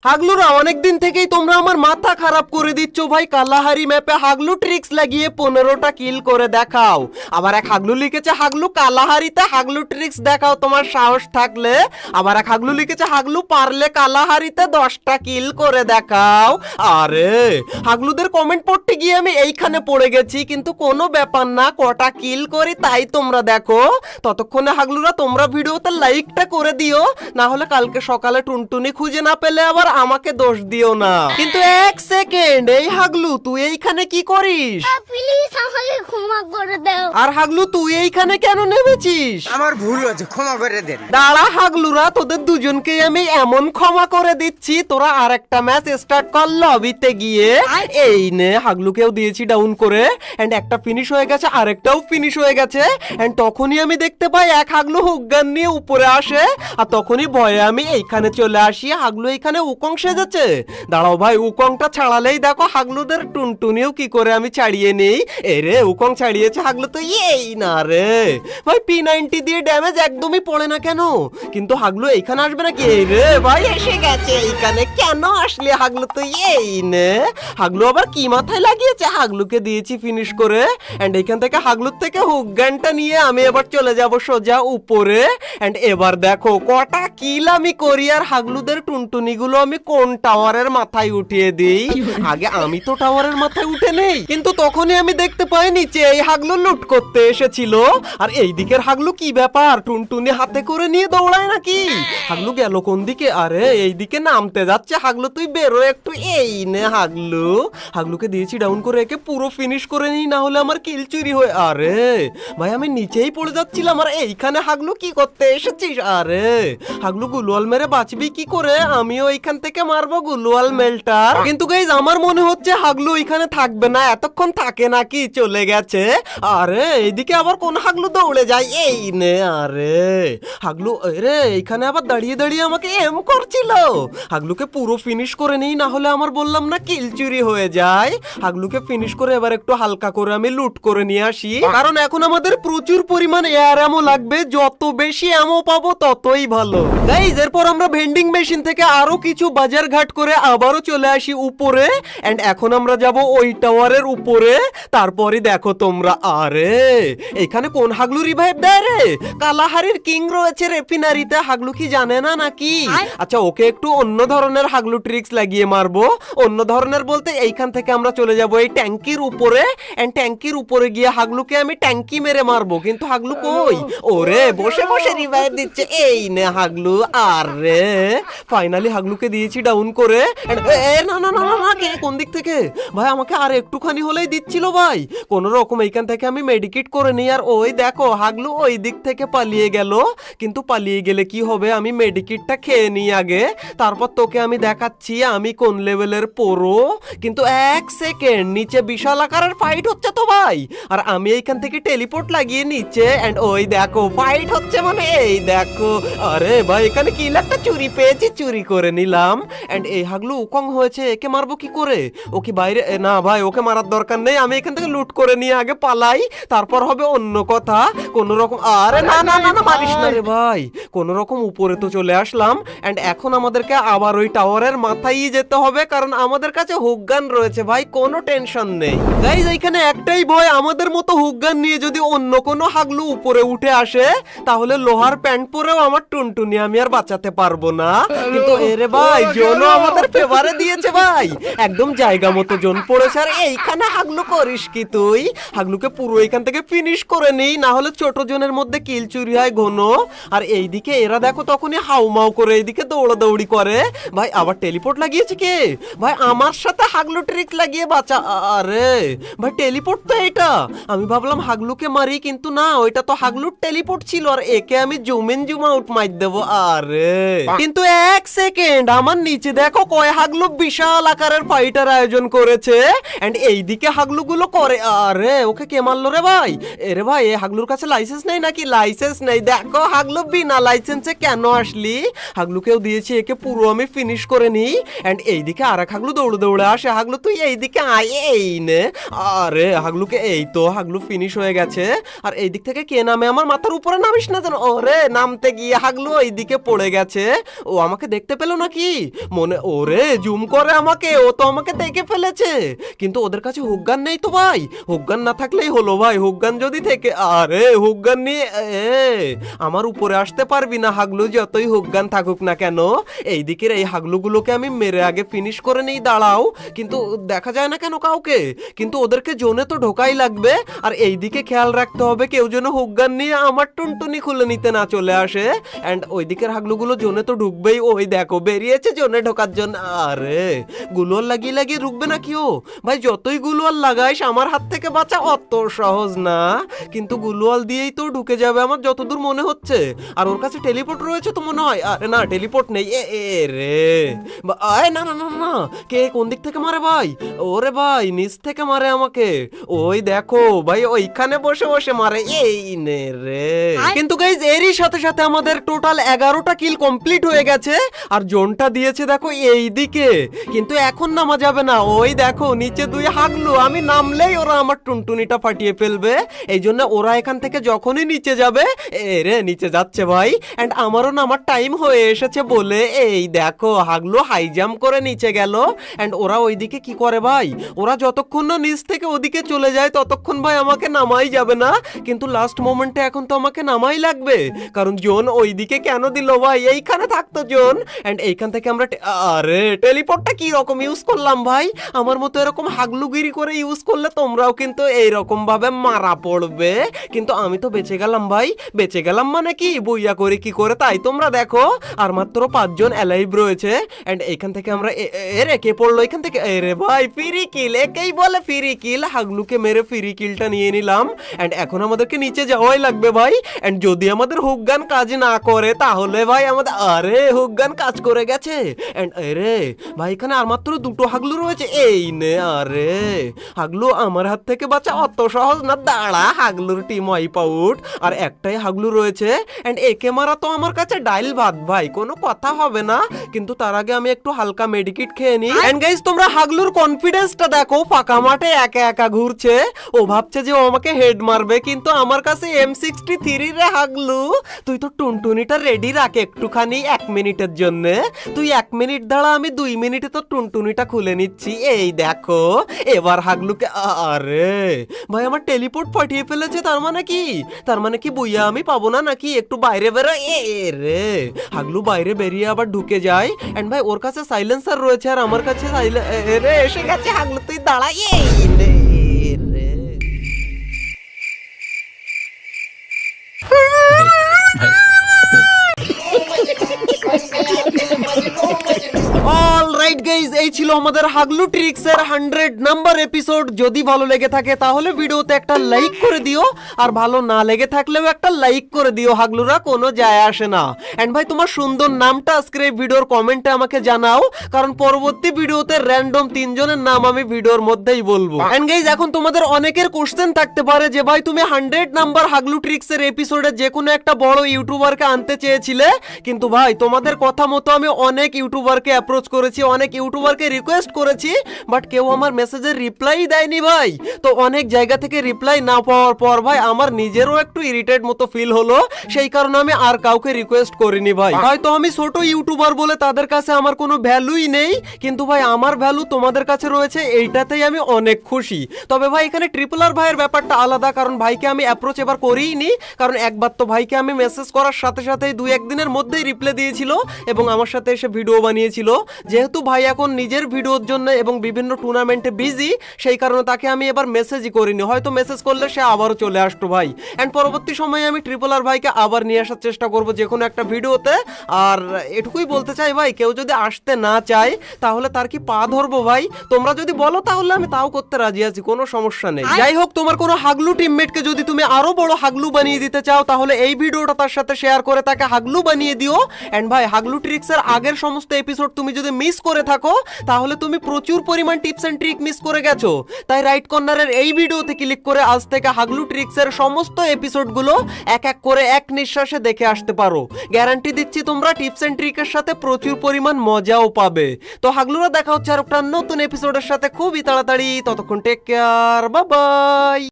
হাগলুরা অনেকদিন থেকেই তোমরা আমার মাথা খারাপ করে দিচ্ছ ভাই। কালাহারি ম্যাপে হাগলু ট্রিক্স লাগিয়ে 15টা কিল করে দেখাও। আবার এক হাগলু লিখেছে হাগলু কালাহারিতে হাগলু ট্রিক্স দেখাও তোমার সাহস থাকলে। আবার এক হাগলু লিখেছে হাগলু পারলে কালাহারিতে 10টা কিল করে দেখাও। আরে হাগলুদের কমেন্ট পড়তে গিয়ে আমি এইখানে পড়ে গেছি, কিন্তু কোনো ব্যাপার না, কটা কিল করি তাই তোমরা দেখো। ততক্ষণে হাগলুরা তোমরা ভিডিওতে লাইকটা করে দিও, না হলে কালকে সকালে টুনটুনি খুঁজে না পেলে আবার আমাকে দোষ দিও না। কিন্তু এক সেকেন্ড, এই হাগলু তুই এইখানে কি করিস? প্লিজ আমাকে ক্ষমা করে দাও। আর হাগলু তুই এইখানে কেন নেমেছিস? আমার ভুল হয়েছে, ক্ষমা করে দেন। দাঁড়া হাগলুরা, তোদের দুজনকে আমি এমন ক্ষমা করে দিচ্ছি, তোরা আর একটা ম্যাচ স্টার্ট কর লবিতে গিয়ে। এই নে হাগলুকেও দিয়েছি ডাউন করে, এন্ড একটা ফিনিশ হয়ে গেছে, আরেকটাও ফিনিশ হয়ে গেছে। এন্ড তখনই আমি দেখতে পাই এক হাগলু হুকগান নিয়ে উপরে আসে, আর তখনই ভয়ে আমি এইখানে চলে আসি। হাগলু এইখানে উকং সেজেছে। দাঁড়াও ভাই, উকংটা ছাড়ালেই দেখো হাগলুদের টুনটুনিও কি করে আমি ছাড়িয়ে নেই। এরে উকং ছাড়িয়েছে হাগলু তো, এই না রে ভাই, P90 দিয়ে ড্যামেজ একদমই পড়ে না কেন? কিন্তু হাগলু এইখানে আসবে নাকি? এই রে ভাই এসে গেছে এইখানে, কেন আসলে হাগলু তো? এই নে হাগলু আবার কি মাথায় লাগিয়েছে। হাগলুকে দিয়েছি ফিনিশ করে, এন্ড এইখান থেকে হাগলুর থেকে হুক গানটা নিয়ে আমি এবার চলে যাব সোজা উপরে। এন্ড এবার দেখো কটা কিল আমি করি, আর হাগলুদের টুনটুনিগুলো আমি কোন টাওয়ারের মাথায় উঠিয়ে দিই। আগে আমি তো টাওয়ারের মাথায় উঠে নেই, কিন্তু তখনই আমি দেখতে পাই নিচে এই হাগলু লুট করতে এসেছিল। আর এই দিকের হাগলু কি ব্যাপার, টুনটুনি হাতে করে নিয়ে দৌড়ায় নাকি? হাগলু গেল কোন দিকে? আরে এই দিকে নামতে যাচ্ছে। হাগলু তুই বেরো একটু। এই নে হাগলু, হাগলুকে দিয়েছি ডাউন করে, একে পুরো ফিনিশ করে নিই, না হলে আমার কিল চুরি হয়ে। আরে ভাই আমি নিচেই পড়ে যাচ্ছিলাম, আর এইখানে হাগলু কি করতে এসেছিস? আরে হাগলু গুলওয়াল মেরে বাঁচবি কি করে? আমিও এইখান থেকে মারবো গুলওয়াল মেলটার। কিন্তু গাইজ আমার মনে হচ্ছে হাগলু এখানে থাকবে না, এতক্ষণ থাকে নাকি চলে গেছে। আরে এইদিকে আবার কোন হাগলু দৌড়ে যায়? এই নে। আরে হাগলু রে এইখানে আবার দাঁড়িয়ে দাঁড়িয়ে আমাকে এম করছিল। হাগলুকে পুরো ফিনিশ করে নেই, না হলে আমার বললাম না কিল চুরি হয়ে যায়। হাগলুকে ফিনিশ করে এবার একটু হালকা করে আমি লুট করে নিয়ে আসি, কারণ এখন আমাদের প্রচুর পরিমাণ এয়ার অ্যামো লাগবে। যত বেশি অ্যামো পাবো ততই ভালো। গাইজ এরপর আমরা ভেন্ডিং মেশিন থেকে আরো কিছু বাজার ঘাট করে আবারও চলে আসি উপরে, এন্ড এখন আমরা যাব ওই টাওয়ারের উপরে। তারপরে দেখো তোমরা, আরে এখানে কোন হাগলু রিভাইভ দেয় রে? কালাহারির কিং রয়েছে রেফিনারিতে। হাগলু কি জানে না নাকি? আচ্ছা ওকে একটু অন্য ধরনের হাগলু ট্রিক্স লাগিয়ে মারবো। অন্য ধরনের বলতে এইখান থেকে আমরা চলে যাব এই ট্যাঙ্কির উপরে, এন্ড ট্যাঙ্কির উপরে গিয়ে হাগলুকে আমি ট্যাঙ্কি মেরে মারবো। কিন্তু হাগলু কই? ওরে বসে বসে রিভাইভ দিচ্ছে। এই নে হাগলু। আরে ফাইনালি হাগলুকে দিয়েছি ডাউন করে। না না না না, কে কোন দিক থেকে? ভাই আমাকে আর একটুখানি হলেই দিচ্ছিল ভাই। কোন রকম এইখান থেকে আমি মেডিকেট করে নিই, আর ওই দেখো হাগলু ওই দিক থেকে পালিয়ে গেল। কিন্তু পালিয়ে গেলে কি হবে, আমি মেডিকেটটা খেয়ে নিই আগে, তারপর তোকে আমি দেখাচ্ছি আমি কোন লেভেলের প্রো। কিন্তু এক সেকেন্ড, নিচে বিশাল আকারের ফাইট হচ্ছে তো ভাই, আর আমি এইখান থেকে টেলিপোর্ট লাগিয়ে নিচে, এন্ড ওই দেখো ফাইট হচ্ছে, মানে এই দেখো। আরে ভাই এখানে কি একটা চুরি পেয়েছি, চুরি করে নিলাম। এন্ড এই হাগলু উকং হয়েছে, একে মারবো কি করে? ও কি বাইরে? না ভাই ওকে মারার দরকার নেই, আমি এখান থেকে লুট করে নিয়ে আগে পালাই, তারপর হবে অন্য কথা। কোন রকম, আরে না না না না, মারিস না রে ভাই। কোন রকম উপরে তো চলে আসলাম, এন্ড এখন আমাদেরকে আবার ওই টাওয়ারের মাথায় যেতে হবে, কারণ আমাদের কাছে হুকগান রয়েছে ভাই, কোনো টেনশন নেই। গাইজ এইখানে একটাই ভয়, আমাদের মতো হুকগান নিয়ে যদি অন্য কোনো হাগলু উপরে উঠে আসে, তাহলে লোহার প্যান্ট পরেও আমার টুনটুনি আমি আর বাঁচাতে পারবো না। কিন্তু এরে ভাই জোনও আমাদের ফেভারে দিয়েছে ভাই, একদম জায়গা মতো জোন পড়েছে। আর এইখানে হাগলু করিস কি তুই? হাগলুকে পুরো এখান থেকে ফিনিশ করে নেই, না হলে ছোট জোনের মধ্যে কিল চুরি হয় ঘন। আর এইদিকে এরা দেখো তখনই হাউমাউ করে এইদিকে দৌড়াদৌড়ি করে। ভাই আবার টেলিপোর্ট লাগিয়েছে কে? ভাই আমার সাথে হাগলু ট্রিক লাগিয়ে বাঁচা। আরে ভাই টেলিপোর্ট তো এটা, আমি ভাবলাম হাগলুকে মারি, কিন্তু না, ওইটা তো হাগলুর টেলিপোর্ট ছিল, আর একে আমি জুম ইন জুম আউট মার দেবো। আরে কিন্তু এক সেকেন্ড, আমার নিচে দেখো কয় হাগলু বিশাল আকারের ফাইটার আয়োজন করেছে, এন্ড এইদিকে হাগলু গুলো করে। আরে ওকে কে মারলো রে ভাই? এরে ভাই এই হাগলুর কাছে লাইসেন্স নেই নাকি? লাইসেন্স নেই। দেখো হাগলু বিনা লাইসেন্সে কেন আসলি? হাগলুকেও দিয়েছি, একে পুরো আমি ফিনিশ করে নিই, এন্ড এইদিকে আর এক হাগলু দৌড়ে দৌড়ে আসে। হাগলু তুই এইদিকে আয়, এই নে। আরে হাগলুকে এই তো হাগলু ফিনিশ হয়ে গেছে। আর এই দিক থেকে কে নামে? আমার মাথার উপরে নামিস না যেন। ওরে নামতে গিয়ে হাগলু এইদিকে পড়ে গেছে। ও আমাকে দেখতে পেলো নাকি? কি মনে ওরে জুম করে আমাকে, ও তো আমাকে দেখে ফেলেছে। কিন্তু ওদের কাছে হুকগান নেই তো ভাই, হুকগান না থাকলেই হলো ভাই, হুকগান যদি থেকে আরে হুকগান নিয়ে আমার উপরে আসতে পারবি না হাগলু, যতই হুকগান থাকুক না কেন। এই দিকের এই হাগলুগুলোকে আমি মেরে আগে ফিনিশ করে নেই, দাঁড়াও। কিন্তু দেখা যায় না কেন কাউকে, কিন্তু ওদেরকে জোনে তো ঢোকাই লাগবে। আর এই দিকে খেয়াল রাখতে হবে কেউ যেন হুকগান নিয়ে আমার টুনটুনি খুলে নিতে না চলে আসে। এন্ড ওই দিকের হাগলুগুলো জোনে তো ঢুকবেই, ওই দেখো বেরিয়েছে জোনে ঢোকার জন্য। আরে গুলোয়াল লাগিয়ে লাগিয়ে ঢুকবে না কেউ ভাই, যতই গুলোয়াল লাগাইস আমার হাত থেকে বাঁচা অত সহজ না। কিন্তু গুলোয়াল দিয়েই তো ঢুকে যাবে আমার যতদূর মনে হচ্ছে। আর ওর কাছে টেলিপোর্ট রয়েছে তো মনে হয়। আরে না টেলিপোর্ট নেই, রে না না না না, কে কোন দিক থেকে মারে ভাই? ওরে ভাই নিচ থেকে মারে আমাকে, ওই দেখো ভাই ওইখানে বসে বসে মারে, এই নে রে। কিন্তু গাইজ এরই সাথে সাথে আমাদের টোটাল 11টা কিল কমপ্লিট হয়ে গেছে। আর জোনটা দিয়েছে দেখো এই দিকে, কিন্তু এখন নামা যাবে না। ওই দেখো নিচে 2 হাগলু, আমি নামলেই ওরা আমার টুনটুনিটা ফাটিয়ে ফেলবে। এই জন্য ওরা এখান থেকে যখনই নিচে যাবে, রে নিচে যাচ্ছে ভাই। এন্ড আমারও নামার টাইম হয়ে এসেছে বলে এই দেখো হাগলু হাই জাম্প করে নিচে গেল। এন্ড ওরা ওইদিকে কি করে ভাই, ওরা যতক্ষণ না নিচ থেকে ওদিকে চলে যায় ততক্ষণ ভাই আমাকে নামাই যাবে না। কিন্তু লাস্ট মোমেন্টে এখন তো আমাকে নামাই লাগবে, কারণ জোন ওইদিকে কেন দিল ভাই, এইখানে থাকতো জোন। এন্ড এইখান থেকে আমরা আরে টেলিপোর্টটা কি রকম ইউজ করলাম ভাই, আমার মতো এরকম হাগলুগিরি করে ইউজ করলে তোমরাও কিন্তু এইরকম ভাবে মারা পড়বে। কিন্তু আমি তো বেঁচে গেলাম ভাই, বেঁচে গেলাম মানে কি বইয়া করে কি করে তাই তোমরা দেখো। আর মাত্র 5 জন অ্যালাইভ রয়েছে। এন্ড এইখান থেকে আমরা কে পড়লো এখান থেকে, রে ভাই ফ্রি কিল, একেই বলে ফ্রি কিল। হাগলুকে মেরে ফ্রি কিলটা নিয়ে নিলাম। এন্ড এখন আমাদেরকে নিচে যাওয়াই লাগবে ভাই। এন্ড যদি আমাদের হুকগান কাজ না করে তাহলে ভাই আমাদের, আরে হুকগান কাজ করে গেছে। এন্ড রে ভাই এখানে আর মাত্র 2টো হাগলু রয়েছে, এই নে। আরে হাগলু আমার হাত থেকে বাঁচা অত সহজ না, দাঁড়া হাগলুর টিম ওয়াইপ আউট। আর একটাই হাগলু রয়েছে। এন্ড একে মারা তো আমার কাছে ডাইল ভাত ভাই, কোনো কথা হবে না। কিন্তু তার আগে আমি একটু হালকা মেডিকিট খেয়ে নিই। এন্ড গাইস তোমরা হাগলুর কনফিডেন্সটা দেখো, ফাঁকা মাঠে একা একা ঘুরছে। ও ভাবছে যে ও আমাকে হেড মারবে, কিন্তু আমার কাছে M63 রে। হাগলু তুই তো টুনটুনিটা রেডি রাখ একটুখানি 1 মিনিটের জন্য, তুই 1 মিনিট দাঁড়া, আমি 2 মিনিটে তো টুনটুনিটা খুলে নিচ্ছি। এই দেখো এবার হাগলুকে, আরে ভাই আমার টেলিপোর্ট পাঠিয়ে ফেলেছে। তার মানে কি, তার মানে কি বইয়া আমি পাবো না নাকি? একটু বাইরে বেরো, রে হাগলু বাইরে বেরিয়ে আবার ঢুকে যায়। এন্ড ভাই ওর কাছে সাইলেন্সার রয়েছে আর আমার কাছে রে এসে গেছে। হাগলু তুই দাঁড়া, রে অলরাইট গাইজ, এই ছিল আমাদের হাগলু ট্রিক্সের 100 নাম্বার এপিসোড। যদি ভালো লেগে থাকে তাহলে ভিডিওতে একটা লাইক করে দিও, আর ভালো না লেগে থাকলেও একটা লাইক করে দিও। হাগলুরা কোনো যায় আসে না। এন্ড ভাই তোমার সুন্দর নামটা আজকের এই ভিডিওর কমেন্টে আমাকে জানাও, কারণ পরবর্তী ভিডিওতে র্যান্ডম 3 জনের নাম আমি ভিডিওর মধ্যেই বলবো। এন্ড গাইজ এখন তোমাদের অনেকের কোশ্চেন থাকতে পারে যে ভাই তুমি 100 নাম্বার হাগলু ট্রিক্সের এপিসোডে যে কোনো একটা বড় ইউটিউবারকে আনতে চেয়েছিলে, কিন্তু ভাই তোমাদের কথা মতো আমি অনেক ইউটিউবারকে অ্যাপ্রোচ করেছি, অনেক ইউটিউবারকে রিকোয়েস্ট করেছি, বাট কেউ আমার মেসেজের রিপ্লাই দেয়নি ভাই। তো অনেক জায়গা থেকে রিপ্লাই না পাওয়ার পর ভাই আমার নিজেরও একটু ইরিটেট মতো ফিল হলো। সেই কারণে আমি আর কাউকে রিকোয়েস্ট করিনি ভাই। হয়তো আমি ছোট ইউটিউবার বলে তাদের কাছে আমার কোনো ভ্যালুই নেই, কিন্তু ভাই আমার ভ্যালু তোমাদের কাছে রয়েছে, এইটাতেই আমি অনেক খুশি। তবে ভাই এখানে ট্রিপল আর ভাইয়ের ব্যাপারটা আলাদা, কারণ ভাইকে আমি অ্যাপ্রোচ এবার করিনি। কারণ একবার তো ভাইকে আমি মেসেজ করার সাথে সাথেই 2-1 দিনের মধ্যেই রিপ্লাই দিয়েছিল এবং আমার সাথে এসে ভিডিও বানিয়েছিল। যেহেতু ভাই এখন নিজের ভিডিওর জন্য এবং বিভিন্ন টুর্নামেন্টে বিজি, সেই কারণে তাকে আমি এবার মেসেজই করিনি। হয়তো মেসেজ করলে সে আবারও চলে আসতো ভাই। এন্ড পরবর্তী সময়ে আমি ট্রিপল আর ভাইকে আবার নিয়ে আসার চেষ্টা করব যে কোনো একটা ভিডিওতে। আর এটুকুই বলতে চাই ভাই, কেউ যদি আসতে না চায় তাহলে তার কি পা ধরবো ভাই? তোমরা যদি বলো তাহলে আমি তাও করতে রাজি আছি, কোনো সমস্যা নেই। যাই হোক, তোমার কোনো হাগলু টিমমেটকে যদি তুমি আরো বড় হাগলু বানিয়ে দিতে চাও তাহলে এই ভিডিওটা তার সাথে শেয়ার করে তাকে হাগলু বানিয়ে দিও। এন্ড ভাই হাগলু ট্রিক্সের আগের সমস্ত এপিসোড তুমি যদি মিস করে থাকো তাহলে তুমি প্রচুর পরিমাণ টিপস এন্ড ট্রিক মিস করে গেছো। তাই রাইট কর্নারের এই ভিডিওতে ক্লিক করে আজ থেকে হাগলু ট্রিক্সের সমস্ত এপিসোডগুলো এক এক করে এক নিঃশ্বাসে দেখে আসতে পারো। গ্যারান্টি দিচ্ছি তোমরা টিপস এন্ড ট্রিকের সাথে প্রচুর পরিমাণ মজাও পাবে। তো হাগলুরা দেখা হচ্ছে আর একটা নতুন এপিসোডের সাথে খুবই তাড়াতাড়ি। ততক্ষণ টেক কেয়ার, বাই বাই।